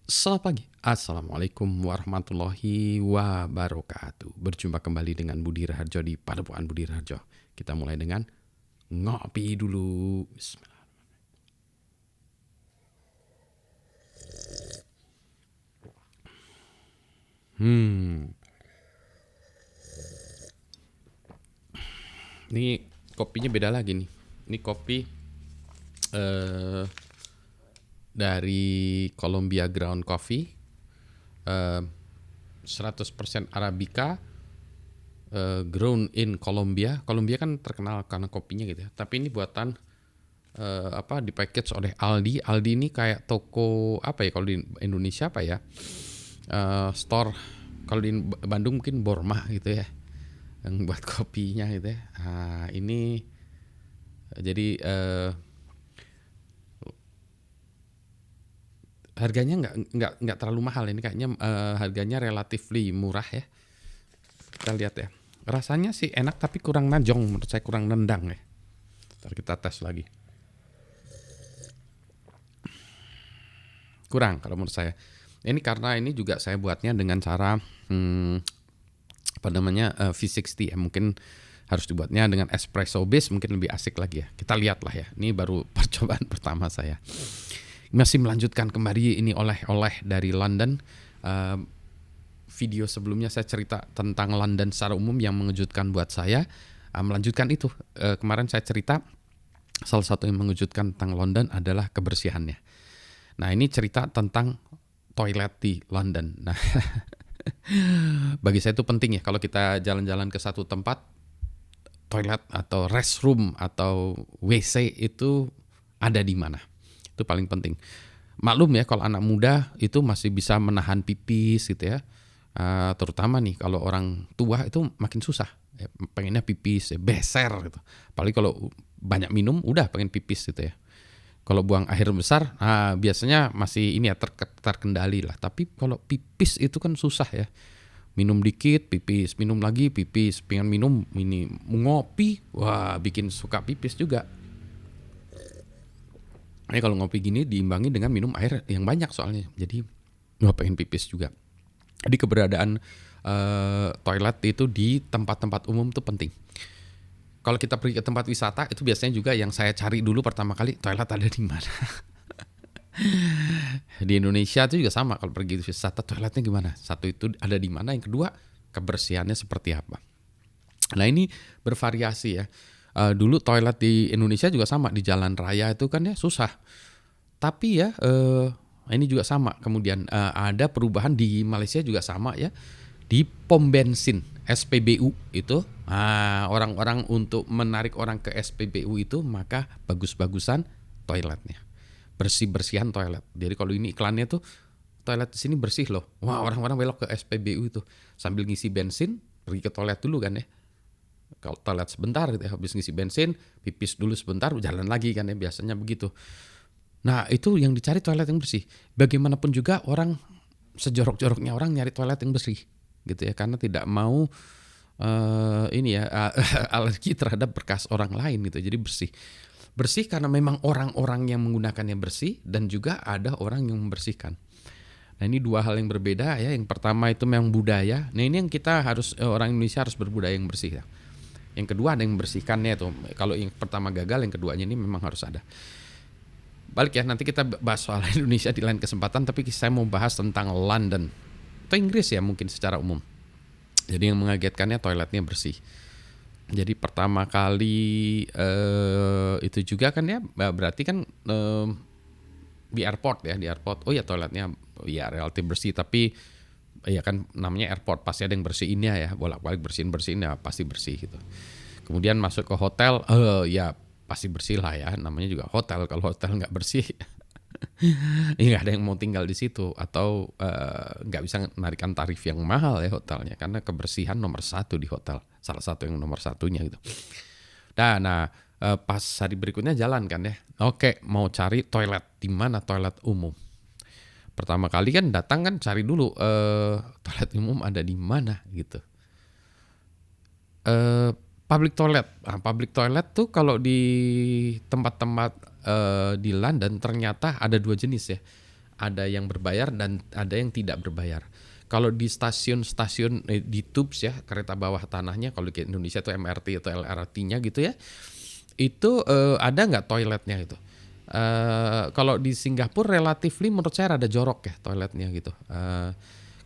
Selamat pagi. Assalamualaikum warahmatullahi wabarakatuh. Berjumpa kembali dengan Budi Raharjo di Padepokan Budi Raharjo. Kita mulai dengan ngopi dulu. Bismillah. Ini kopinya beda lagi nih. Ini kopi eh, dari Colombia Ground Coffee, eh, 100% Arabica, grown in Colombia. Colombia kan terkenal karena kopinya gitu ya. Tapi ini buatan di package oleh Aldi. Aldi ini kayak toko apa ya kalau di Indonesia apa ya? Store kalau di Bandung mungkin Borma gitu ya. Yang buat kopinya gitu ya. Nah, ini jadi harganya nggak terlalu mahal ini kayaknya, harganya relatively murah ya. Kita lihat ya. Rasanya sih enak tapi kurang najong, menurut saya kurang nendang ya. Ntar kita tes lagi. Kurang kalau menurut saya. Ini karena ini juga saya buatnya dengan cara V60 ya. Mungkin harus dibuatnya dengan espresso base, mungkin lebih asik lagi ya. Kita lihat lah ya. Ini baru percobaan pertama saya. Masih melanjutkan kembali ini oleh-oleh dari London. Video sebelumnya saya cerita tentang London secara umum yang mengejutkan buat saya. Melanjutkan itu, kemarin saya cerita salah satu yang mengejutkan tentang London adalah kebersihannya. Nah, ini cerita tentang toilet di London. Nah, bagi saya itu penting ya kalau kita jalan-jalan ke satu tempat, toilet atau restroom atau WC itu ada di mana. Itu paling penting. Maklum ya kalau anak muda itu masih bisa menahan pipis gitu ya. Terutama nih kalau orang tua itu makin susah. Pengennya pipis, beser gitu. Apalagi kalau banyak minum udah pengen pipis gitu ya. Kalau buang air besar, biasanya masih ini ya terkendali lah. Tapi kalau pipis itu kan susah ya. Minum dikit, pipis, minum lagi, pipis, pengen minum, ini ngopi, wah bikin suka pipis juga. Ini kalau ngopi gini diimbangi dengan minum air yang banyak soalnya. Jadi wah pengen pipis juga. Jadi keberadaan toilet itu di tempat-tempat umum itu penting. Kalau kita pergi ke tempat wisata itu biasanya juga yang saya cari dulu pertama kali toilet ada di mana. Di Indonesia itu juga sama kalau pergi wisata toiletnya gimana. Satu itu ada di mana, yang kedua kebersihannya seperti apa. Nah ini bervariasi ya. Dulu toilet di Indonesia juga sama di jalan raya itu kan ya susah. Tapi ya ini juga sama. Kemudian ada perubahan di Malaysia juga sama ya. Di pom bensin SPBU itu, orang-orang untuk menarik orang ke SPBU itu maka bagus-bagusan toiletnya. Bersih-bersihan toilet. Jadi kalau ini iklannya tuh toilet di sini bersih loh. Wah, orang-orang belok ke SPBU itu sambil ngisi bensin, pergi ke toilet dulu kan ya. Kalau toilet sebentar gitu ya, habis ngisi bensin, pipis dulu sebentar, jalan lagi kan ya, biasanya begitu. Nah, itu yang dicari toilet yang bersih. Bagaimanapun juga orang sejorok-joroknya orang nyari toilet yang bersih gitu ya, karena tidak mau alergi terhadap bekas orang lain gitu. Jadi bersih. Bersih karena memang orang-orang yang menggunakannya bersih dan juga ada orang yang membersihkan. Nah, ini dua hal yang berbeda ya. Yang pertama itu memang budaya. Nah, ini yang kita harus orang Indonesia harus berbudaya yang bersih ya. Yang kedua ada yang membersihkannya tuh. Kalau yang pertama gagal, yang keduanya ini memang harus ada. Balik ya, nanti kita bahas soal Indonesia di lain kesempatan, tapi saya mau bahas tentang London atau Inggris ya mungkin secara umum. Jadi yang mengagetkannya toiletnya bersih. Jadi pertama kali itu juga kan ya berarti kan di airport ya, di airport. Oh ya toiletnya ya relatif bersih, tapi ya kan namanya airport pasti ada yang bersihinnya ya, bolak-balik bersihin ya pasti bersih gitu. Kemudian masuk ke hotel, ya pasti bersih lah ya, namanya juga hotel. Kalau hotel nggak bersih ya nggak ada yang mau tinggal di situ, atau nggak bisa menarikan tarif yang mahal ya hotelnya, karena kebersihan nomor satu di hotel, salah satu yang nomor satunya gitu. Nah, pas hari berikutnya jalan kan ya, oke mau cari toilet di mana, toilet umum. Pertama kali kan datang kan cari dulu toilet umum ada di mana gitu. Eh, Public toilet. Nah, public toilet tuh kalau di tempat-tempat di London ternyata ada dua jenis ya. ada yang berbayar dan ada yang tidak berbayar. Kalau di stasiun-stasiun di tubes ya, kereta bawah tanahnya, kalau di Indonesia tuh MRT atau LRT-nya gitu ya, itu ada nggak toiletnya itu? Kalau di Singapura relatively menurut saya rada jorok ya toiletnya gitu.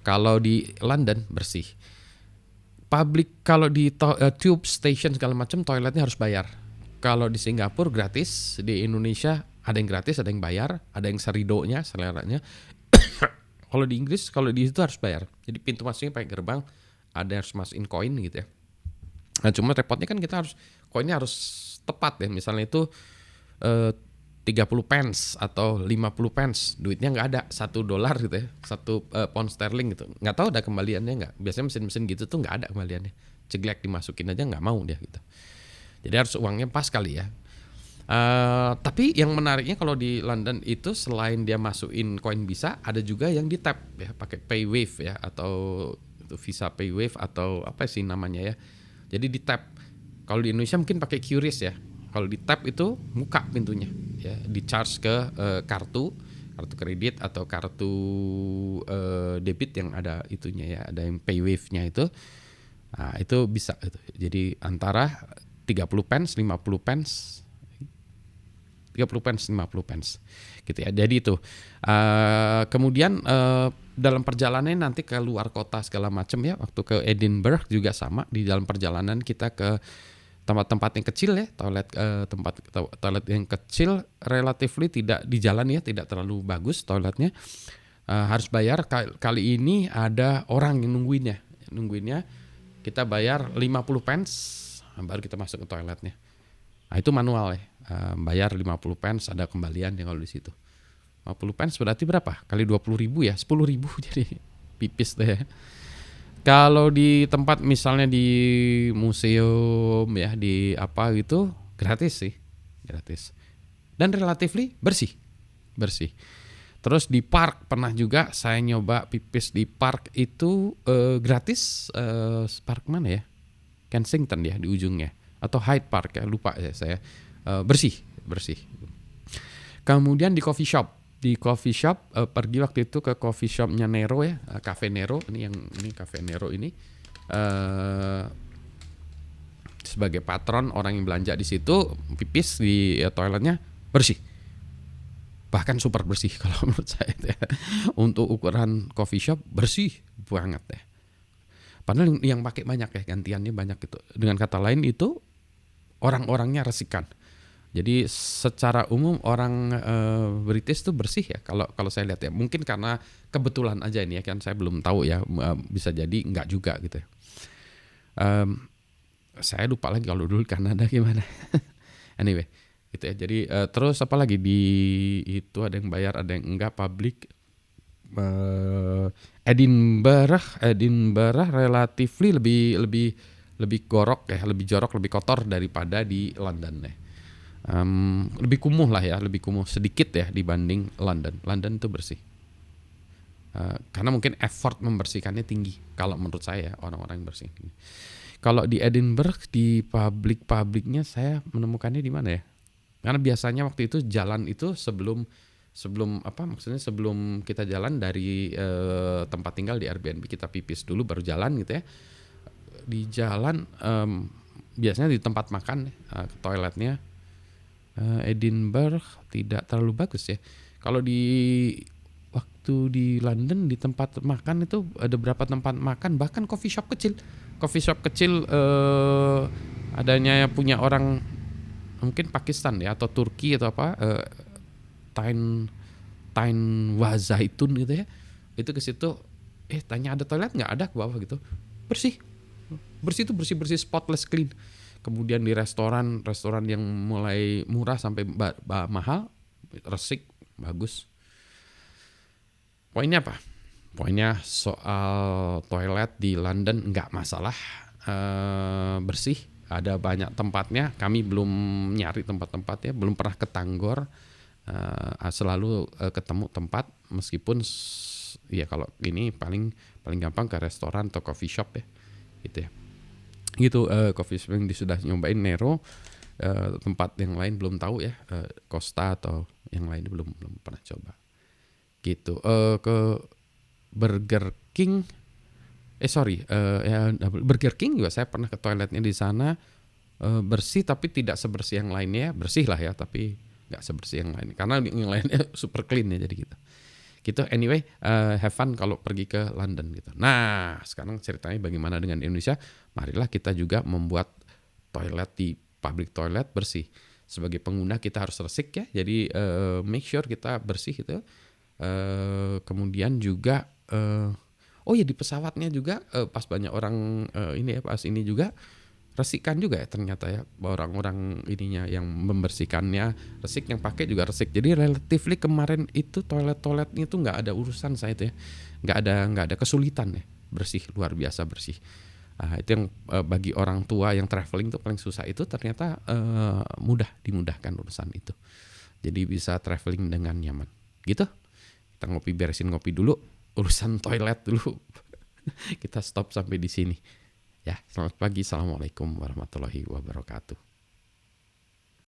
Kalau di London bersih. Public kalau di tube station segala macam toiletnya harus bayar. Kalau di Singapura gratis, di Indonesia ada yang gratis, ada yang bayar, ada yang seridonya, seleranya. Kalau di Inggris, kalau di situ harus bayar. Jadi pintu masuknya pakai gerbang, ada yang harus masukin koin gitu ya. Nah cuma repotnya kan kita harus koinnya harus tepat ya. Misalnya itu 30 pence atau 50 pence, duitnya nggak ada, $1 gitu ya, 1 pound sterling gitu, nggak tahu ada kembaliannya nggak. Biasanya mesin-mesin gitu tuh nggak ada kembaliannya, ceglek dimasukin aja nggak mau dia gitu. Jadi harus uangnya pas kali ya. Tapi yang menariknya kalau di London itu selain dia masukin koin bisa, ada juga yang di tap ya pakai PayWave ya, atau itu Visa PayWave atau apa sih namanya ya. Jadi di tap. Kalau di Indonesia mungkin pakai QRIS ya. Kalau di tap itu buka pintunya ya, di charge ke kartu kredit atau kartu debit yang ada itunya ya, ada yang PayWave-nya itu. Nah, itu bisa itu. Jadi antara 30 pence, 50 pence, 30 pence, 50 pence gitu ya. Jadi itu kemudian dalam perjalanan nanti ke luar kota segala macam ya, waktu ke Edinburgh juga sama, di dalam perjalanan kita ke tempat-tempat yang kecil ya, toilet yang kecil relatively tidak di jalan ya, tidak terlalu bagus toiletnya, harus bayar. Kali ini ada orang yang nungguinnya kita bayar 50 pence baru kita masuk ke toiletnya. Nah itu manual ya, bayar 50 pence ada kembalian ya kalau di situ. 50 pence berarti berapa? Kali 20.000 ya, 10.000 jadi pipis deh ya. Kalau di tempat misalnya di museum ya, di apa gitu, gratis sih, gratis. Dan relatively bersih. Terus di park pernah juga saya nyoba pipis di park itu gratis. Park mana ya? Kensington ya di ujungnya, atau Hyde Park ya, lupa ya saya. Bersih. Kemudian di coffee shop pergi waktu itu ke coffee shopnya Nero ya, Cafe Nero ini Cafe Nero ini sebagai patron orang yang belanja di situ, pipis di toiletnya bersih, bahkan super bersih kalau menurut saya ya. Untuk ukuran coffee shop bersih banget ya, padahal yang pakai banyak ya, gantiannya banyak gitu. Dengan kata lain itu orang-orangnya resikan. Jadi secara umum orang British tuh bersih ya kalau saya lihat ya. Mungkin karena kebetulan aja ini ya kan, saya belum tahu ya, bisa jadi enggak juga gitu ya. Saya lupa lagi kalau dulu Kanada gimana. Anyway, gitu ya. Jadi terus apa lagi di itu ada yang bayar, ada yang enggak public. Edinburgh relatively lebih jorok, lebih kotor daripada di London ya. Lebih kumuh lah ya, lebih kumuh sedikit ya dibanding London. London itu bersih. Karena mungkin effort membersihkannya tinggi kalau menurut saya, orang-orang yang bersih. Kalau di Edinburgh di publiknya saya menemukannya di mana ya? Karena biasanya waktu itu jalan itu sebelum kita jalan dari tempat tinggal di Airbnb, kita pipis dulu baru jalan gitu ya. Di jalan biasanya di tempat makan ke toiletnya Edinburgh tidak terlalu bagus ya. Kalau waktu di London di tempat makan itu ada beberapa tempat makan, bahkan coffee shop kecil adanya punya orang mungkin Pakistan ya atau Turki atau apa, Tain Wazaitun gitu ya. Itu ke situ tanya ada toilet nggak, ada, ke bawah gitu. Bersih itu bersih spotless clean. Kemudian di restoran yang mulai murah sampai mahal, resik, bagus. Poinnya apa? Poinnya soal toilet di London nggak masalah, bersih. Ada banyak tempatnya. Kami belum nyari tempat-tempatnya, belum pernah ke Tanggor. Selalu ketemu tempat, meskipun ya kalau ini paling gampang ke restoran atau coffee shop ya, gitu ya. Gitu coffee shop yang sudah nyobain Nero, tempat yang lain belum tahu ya, Costa atau yang lain belum pernah coba gitu. Ke Burger King, Burger King juga saya pernah ke toiletnya di sana, bersih tapi tidak sebersih yang lainnya, bersih lah ya tapi nggak sebersih yang lain karena yang lainnya super clean ya, jadi gitu. Gitu anyway, have fun kalau pergi ke London gitu. Nah, sekarang ceritanya bagaimana dengan Indonesia? Marilah kita juga membuat toilet di public toilet bersih. Sebagai pengguna kita harus resik ya. Jadi make sure kita bersih gitu. Kemudian juga oh ya di pesawatnya juga pas banyak orang pas ini juga resikan juga ya ternyata ya, orang-orang ininya yang membersihkannya resik, yang pakai juga resik. Jadi relatively kemarin itu toiletnya itu nggak ada urusan saya itu ya, nggak ada kesulitan ya, bersih, luar biasa bersih. Itu yang bagi orang tua yang traveling itu paling susah, itu ternyata mudah dimudahkan urusan itu. Jadi bisa traveling dengan nyaman. Gitu. Kita beresin ngopi dulu, urusan toilet dulu. Kita stop sampai di sini. Ya, selamat pagi. Assalamualaikum warahmatullahi wabarakatuh.